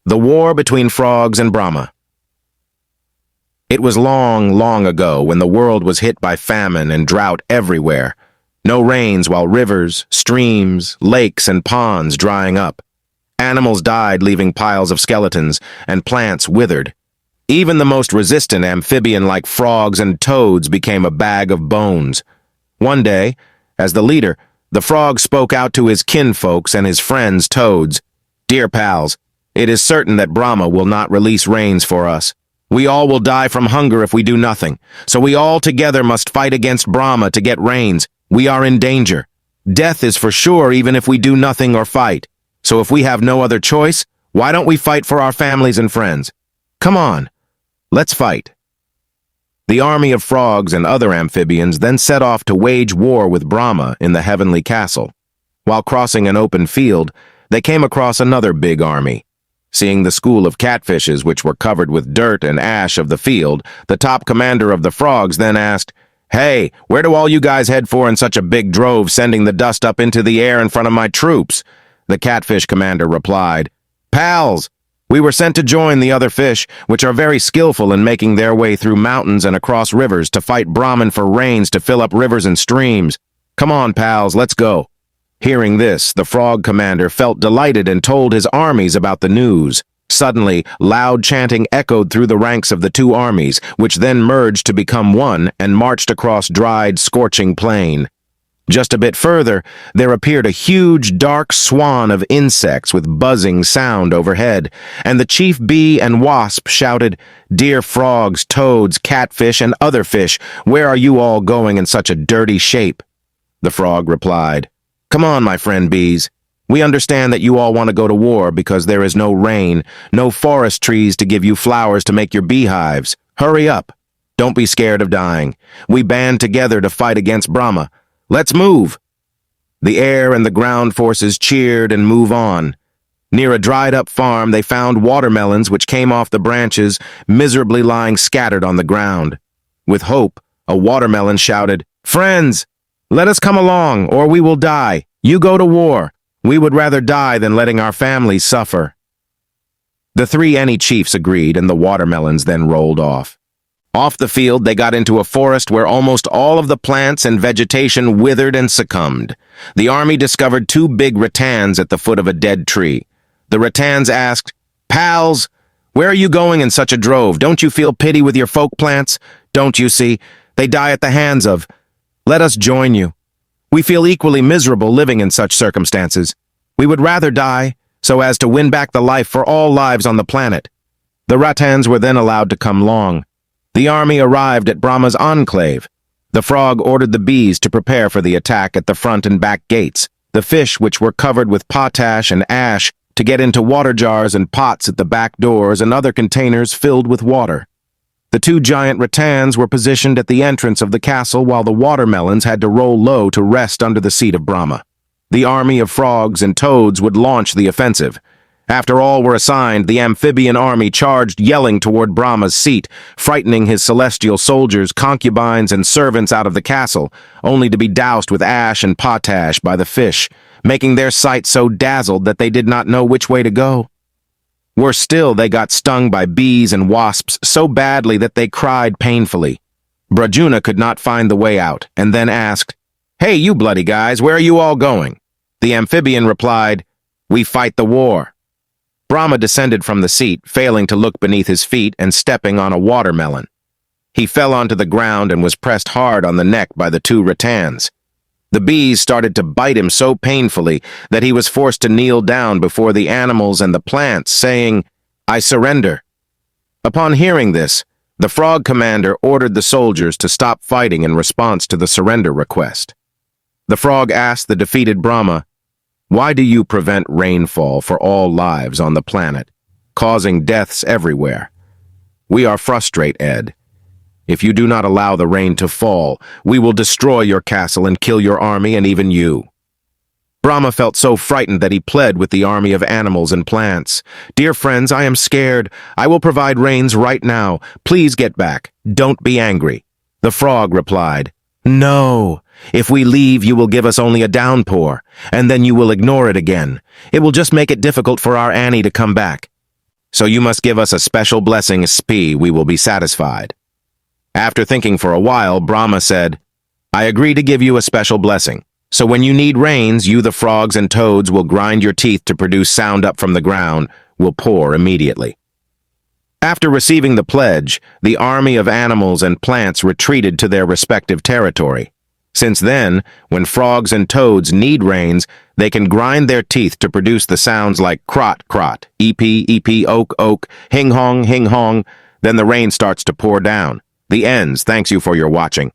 The War Between Frogs and Brahma. It was long, long ago when the world was hit by famine and drought everywhere. No rains while rivers, streams, lakes, and ponds drying up. Animals died leaving piles of skeletons, and plants withered. Even the most resistant amphibian like frogs and toads became a bag of bones. One day, as the leader, the frog spoke out to his kinfolks and his friends toads. "Dear pals, it is certain that Brahma will not release rains for us. We all will die from hunger if we do nothing, so we all together must fight against Brahma to get rains. We are in danger. Death is for sure even if we do nothing or fight. So if we have no other choice, why don't we fight for our families and friends? Come on, let's fight." The army of frogs and other amphibians then set off to wage war with Brahma in the heavenly castle. While crossing an open field, they came across another big army. Seeing the school of catfishes which were covered with dirt and ash of the field, the top commander of the frogs then asked, "Hey, where do all you guys head for in such a big drove, sending the dust up into the air in front of my troops?" The catfish commander replied, "Pals, we were sent to join the other fish, which are very skillful in making their way through mountains and across rivers to fight Brahman for rains to fill up rivers and streams. Come on, pals, let's go." Hearing this, the frog commander felt delighted and told his armies about the news. Suddenly, loud chanting echoed through the ranks of the two armies, which then merged to become one and marched across dried, scorching plain. Just a bit further, there appeared a huge, dark swan of insects with buzzing sound overhead, and the chief bee and wasp shouted, "Dear frogs, toads, catfish, and other fish, where are you all going in such a dirty shape?" The frog replied, "Come on, my friend bees. We understand that you all want to go to war because there is no rain, no forest trees to give you flowers to make your beehives. Hurry up. Don't be scared of dying. We band together to fight against Brahma. Let's move." The air and the ground forces cheered and move on. Near a dried-up farm, they found watermelons which came off the branches, miserably lying scattered on the ground. With hope, a watermelon shouted, "Friends, let us come along, or we will die. You go to war. We would rather die than letting our families suffer." The three any chiefs agreed, and the watermelons then rolled off. Off the field, they got into a forest where almost all of the plants and vegetation withered and succumbed. The army discovered two big rattans at the foot of a dead tree. The rattans asked, "Pals, where are you going in such a drove? Don't you feel pity with your folk plants? Don't you see? They die at the hands of. Let us join you. We feel equally miserable living in such circumstances. We would rather die, so as to win back the life for all lives on the planet." The rattans were then allowed to come along. The army arrived at Brahma's enclave. The frog ordered the bees to prepare for the attack at the front and back gates, the fish which were covered with potash and ash to get into water jars and pots at the back doors and other containers filled with water. The two giant rattans were positioned at the entrance of the castle while the watermelons had to roll low to rest under the seat of Brahma. The army of frogs and toads would launch the offensive. After all were assigned, the amphibian army charged yelling toward Brahma's seat, frightening his celestial soldiers, concubines, and servants out of the castle, only to be doused with ash and potash by the fish, making their sight so dazzled that they did not know which way to go. Worse still, they got stung by bees and wasps so badly that they cried painfully. Brahma could not find the way out, and then asked, "Hey, you bloody guys, where are you all going?" The amphibian replied, "We fight the war." Brahma descended from the seat, failing to look beneath his feet and stepping on a watermelon. He fell onto the ground and was pressed hard on the neck by the two rattans. The bees started to bite him so painfully that he was forced to kneel down before the animals and the plants, saying, "I surrender." Upon hearing this, the frog commander ordered the soldiers to stop fighting in response to the surrender request. The frog asked the defeated Brahma, "Why do you prevent rainfall for all lives on the planet, causing deaths everywhere?" "We are frustrated. If you do not allow the rain to fall, we will destroy your castle and kill your army and even you." Brahma felt so frightened that he pled with the army of animals and plants. "Dear friends, I am scared. I will provide rains right now. Please get back. Don't be angry." The frog replied, "No. If we leave, you will give us only a downpour, and then you will ignore it again. It will just make it difficult for our Annie to come back." so you must give us a special blessing, sp. We will be satisfied. After thinking for a while, Brahma said, I agree to give you a special blessing. So when you need rains, you, the frogs and toads, will grind your teeth to produce sound up from the ground, will pour immediately. After receiving the pledge, the army of animals and plants retreated to their respective territory. Since then, when frogs and toads need rains, they can grind their teeth to produce the sounds like crot, crot, ep, ep, oak, oak, hing hong, then the rain starts to pour down. The ends. Thanks you for your watching.